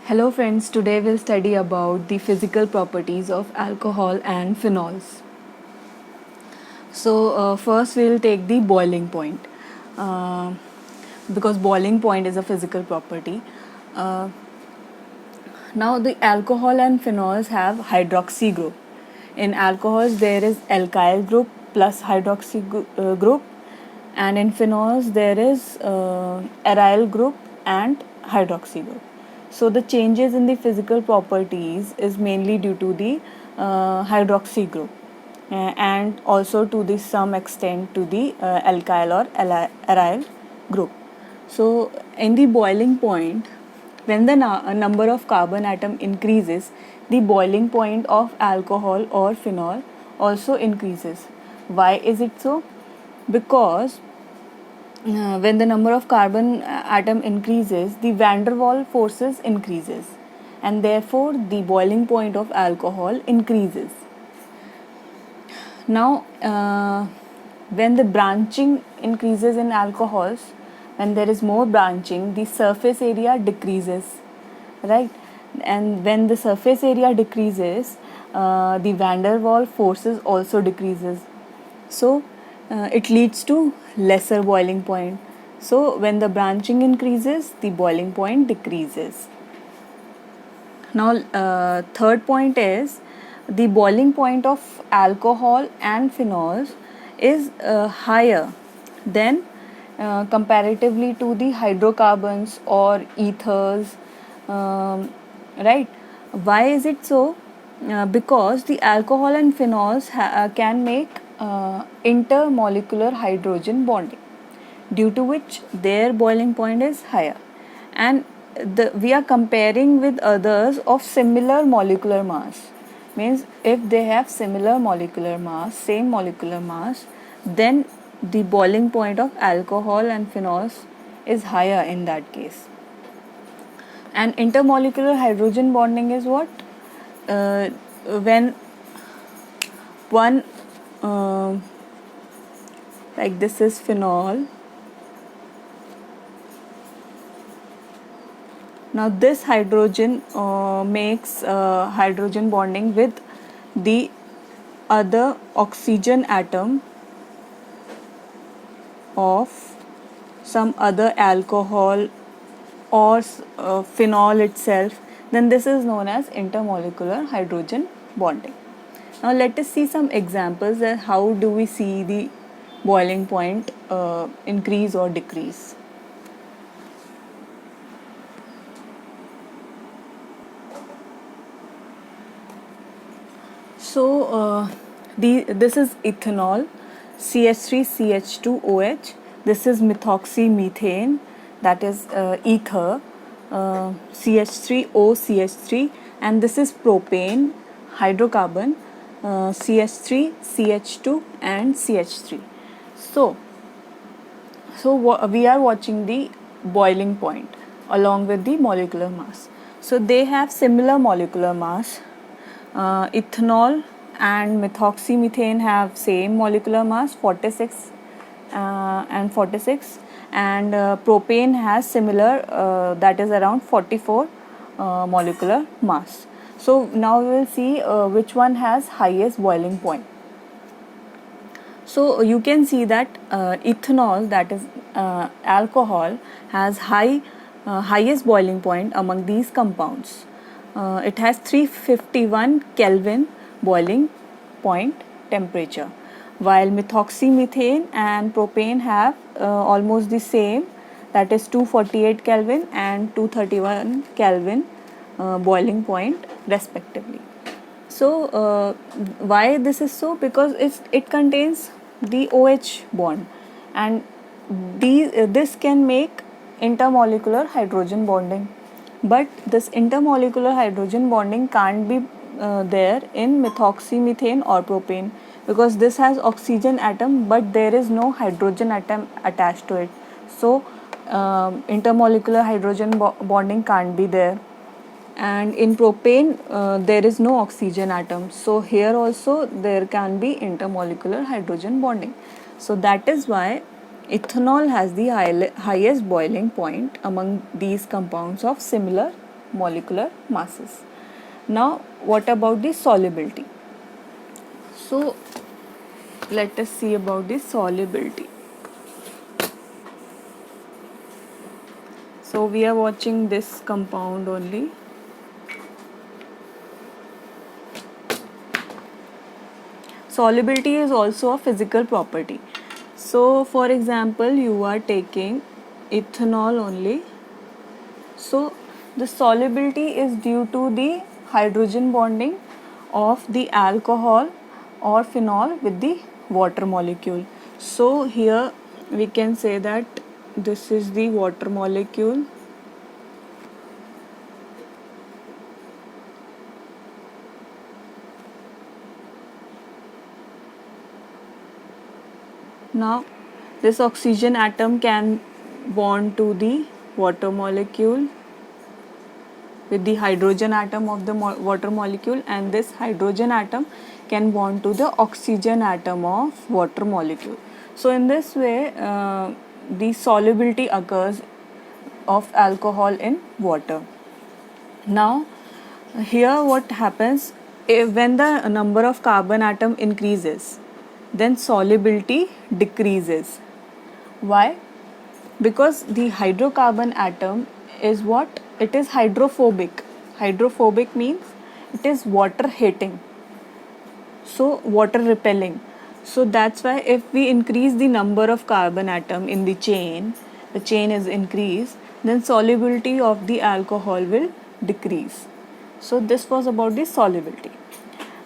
Hello friends, today we'll study about the physical properties of alcohol and phenols. First we'll take the boiling point, uh, because boiling point is a physical property. Uh, Now the alcohol and phenols have hydroxy group. In alcohols there is alkyl group plus hydroxy group, and in phenols there is aryl group and hydroxy group. So the changes in the physical properties is mainly due to the hydroxy group, and also to the some extent to the alkyl or aryl group. So in the boiling point, when the number of carbon atom increases, the boiling point of alcohol or phenol also increases. Why is it so? Because when the number of carbon atom increases, the van der Waals forces increases, and therefore the boiling point of alcohol increases. Now, when the branching increases in alcohols, when there is more branching, the surface area decreases, right? And when the surface area decreases, the van der Waals forces also decreases. So, it leads to lesser boiling point. So, when the branching increases, the boiling point decreases. Now, third point is the boiling point of alcohol and phenols is higher than comparatively to the hydrocarbons or ethers, right? Why is it so? Because the alcohol and phenols can make intermolecular hydrogen bonding, due to which their boiling point is higher, and we are comparing with others of similar molecular mass. Means if they have similar molecular mass, same molecular mass, then the boiling point of alcohol and phenols is higher in that case. And intermolecular hydrogen bonding is what? When one, like this is phenol. Now this hydrogen makes hydrogen bonding with the other oxygen atom of some other alcohol or phenol itself, then this is known as intermolecular hydrogen bonding. Now let us see some examples that how do we see the boiling point increase or decrease. So this is ethanol, CH3CH2OH. This is methoxymethane, that is ether, CH3OCH3, and this is propane, hydrocarbon, CH3, CH2, and CH3. So we are watching the boiling point along with the molecular mass. So they have similar molecular mass. Ethanol and methoxymethane have same molecular mass, 46 and 46, and propane has similar, that is around 44 molecular mass. So now we will see which one has highest boiling point. So you can see that ethanol, that is alcohol, has highest boiling point among these compounds. It has 351 Kelvin boiling point temperature, while methoxymethane and propane have almost the same, that is 248 Kelvin and 231 Kelvin boiling point respectively. So why this is so? Because it contains the OH bond, and this can make intermolecular hydrogen bonding. But this intermolecular hydrogen bonding can't be there in methoxymethane or propane, because this has oxygen atom but there is no hydrogen atom attached to it. So intermolecular hydrogen bonding can't be there. And in propane there is no oxygen atom, so here also there can be intermolecular hydrogen bonding. So that is why ethanol has the highest boiling point among these compounds of similar molecular masses. Now what about the solubility? So let us see about the solubility. So we are watching this compound only. Solubility is also a physical property. So for example, you are taking ethanol only. So the solubility is due to the hydrogen bonding of the alcohol or phenol with the water molecule. So here we can say that this is the water molecule. Now this oxygen atom can bond to the water molecule with the hydrogen atom of the water molecule, and this hydrogen atom can bond to the oxygen atom of water molecule. So in this way the solubility occurs of alcohol in water. Now here what happens, when the number of carbon atom increases, then solubility decreases. Why? Because the hydrocarbon atom is what? It is hydrophobic. Hydrophobic means it is water hating, so water repelling. So that's why if we increase the number of carbon atom in the chain is increased, then solubility of the alcohol will decrease. So this was about the solubility.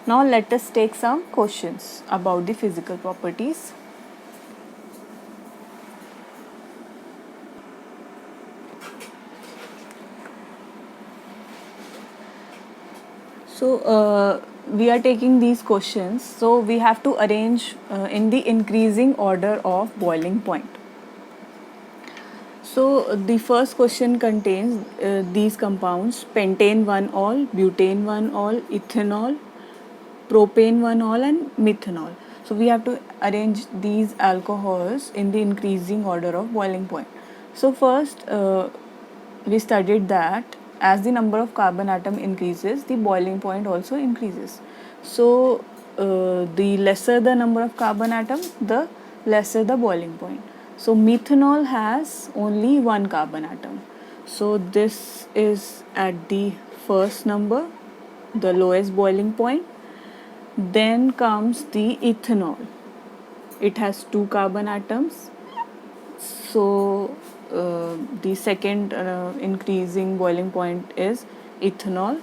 Now let us take some questions about the physical properties. So we are taking these questions. So we have to arrange in the increasing order of boiling point. So the first question contains these compounds: pentane 1-ol, butane 1-ol, ethanol, propane 1-ol, and methanol. So we have to arrange these alcohols in the increasing order of boiling point. So first we studied that as the number of carbon atom increases, the boiling point also increases. So the lesser the number of carbon atom, the lesser the boiling point. So methanol has only one carbon atom. So this is at the first number, the lowest boiling point. Then comes the ethanol. It has two carbon atoms. So the second increasing boiling point is ethanol.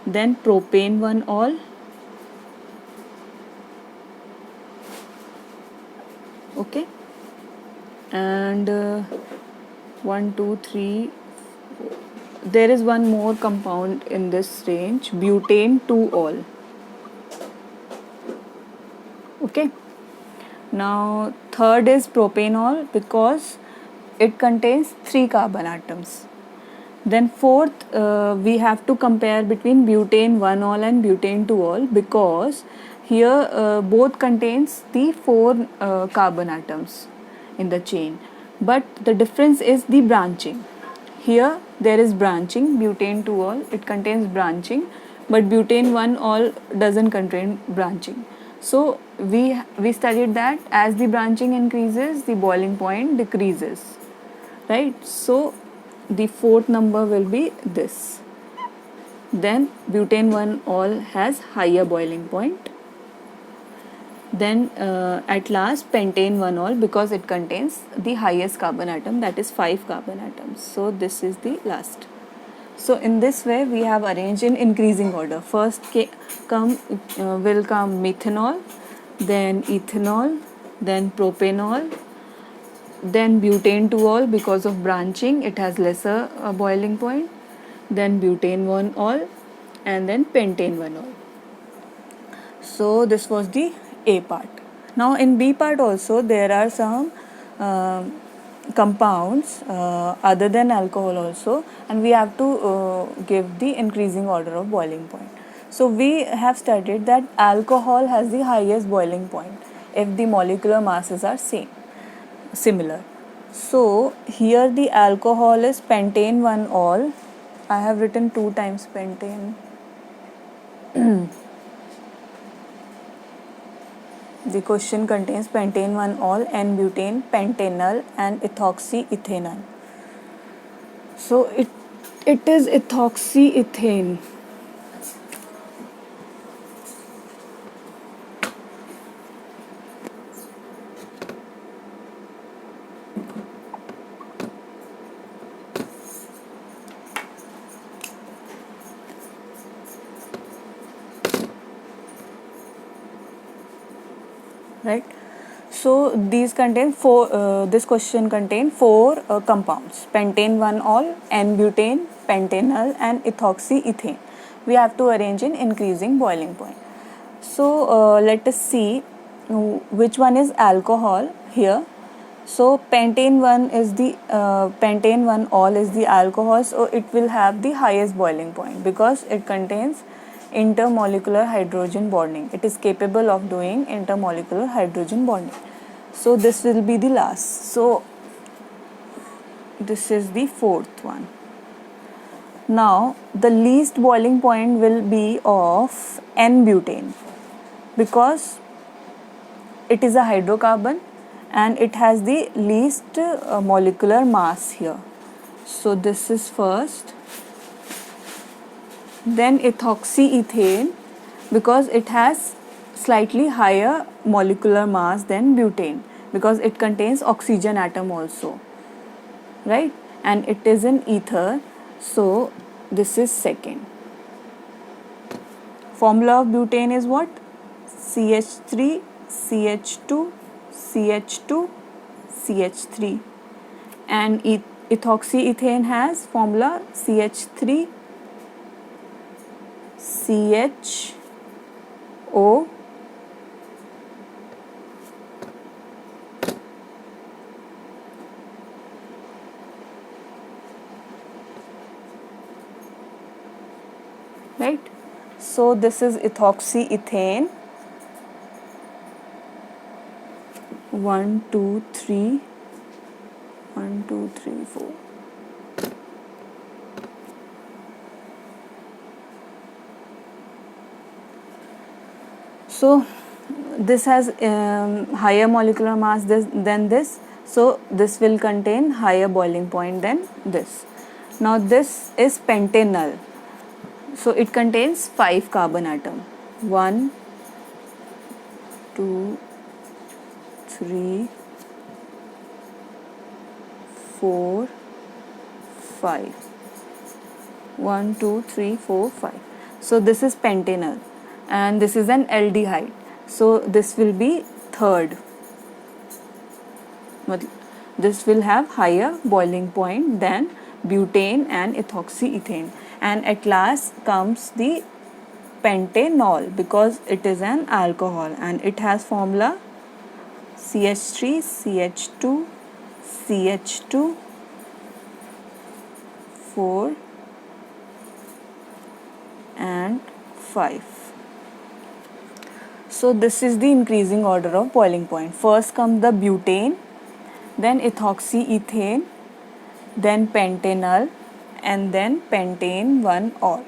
Then propane 1-ol. Okay. And 1, 2, 3. There is one more compound in this range, butane 2-ol. Okay. Now third is propanol because it contains 3 carbon atoms. Then fourth, we have to compare between butane 1-ol and butane 2-ol because here both contains the 4 carbon atoms in the chain, but the difference is the branching. Here there is branching, butane 2-ol, it contains branching, but butane 1-ol doesn't contain branching. So we studied that as the branching increases, the boiling point decreases, right? So the fourth number will be this. Then butane 1-ol has higher boiling point. Then at last pentane 1-ol because it contains the highest carbon atom, that is 5 carbon atoms. So this is the last. So in this way we have arranged in increasing order. First will come methanol, then ethanol, then propanol, then butane 2-ol because of branching it has lesser boiling point, then butane 1-ol, and then pentane 1-ol. So this was the A part. Now in B part also there are some compounds other than alcohol also, and we have to give the increasing order of boiling point. So we have studied that alcohol has the highest boiling point if the molecular masses are similar. So here the alcohol is pentane 1-ol, I have written 2 times pentane. The question contains pentane 1-ol, N-butane, pentanal and ethoxyethanol. So it is ethoxyethane. Right. So these contain this question contain 4 compounds: pentane 1-ol, N-butane, pentanal and ethoxyethane. We have to arrange in increasing boiling point. So let us see which one is alcohol here. So pentane 1-ol is the alcohol, so it will have the highest boiling point because it contains intermolecular hydrogen bonding. It is capable of doing intermolecular hydrogen bonding. So this will be the last. So this is the 4th one. Now the least boiling point will be of N-butane because it is a hydrocarbon and it has the least molecular mass here. So this is first. Then ethoxyethane because it has slightly higher molecular mass than butane because it contains oxygen atom also, right? And it is an ether, so this is second. Formula of butane is what? CH3, CH2, CH2, CH3. And ethoxyethane has formula CH3, CHO, right? So this is ethoxyethane. 1, 2, 3, 1, 2, 3, 4. So this has higher molecular mass than this, so this will contain higher boiling point than this. Now this is pentanal, so it contains 5 carbon atom. 1, 2, 3, 4, 5. 1, 2, 3, 4, 5. So this is pentanal and this is an aldehyde. So this will be third. This will have higher boiling point than butane and ethoxyethane. And at last comes the pentanol because it is an alcohol and it has formula CH3, CH2, CH2, 4 and 5. So this is the increasing order of boiling point. First comes the butane, then ethoxyethane, then pentanal, and then pentane 1-ol.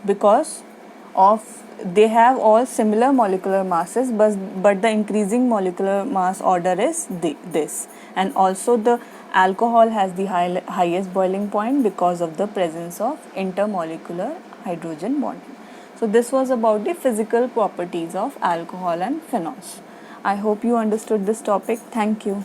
Because of they have all similar molecular masses, but the increasing molecular mass order is this. And also the alcohol has the highest boiling point because of the presence of intermolecular hydrogen bonding. So this was about the physical properties of alcohol and phenols. I hope you understood this topic. Thank you.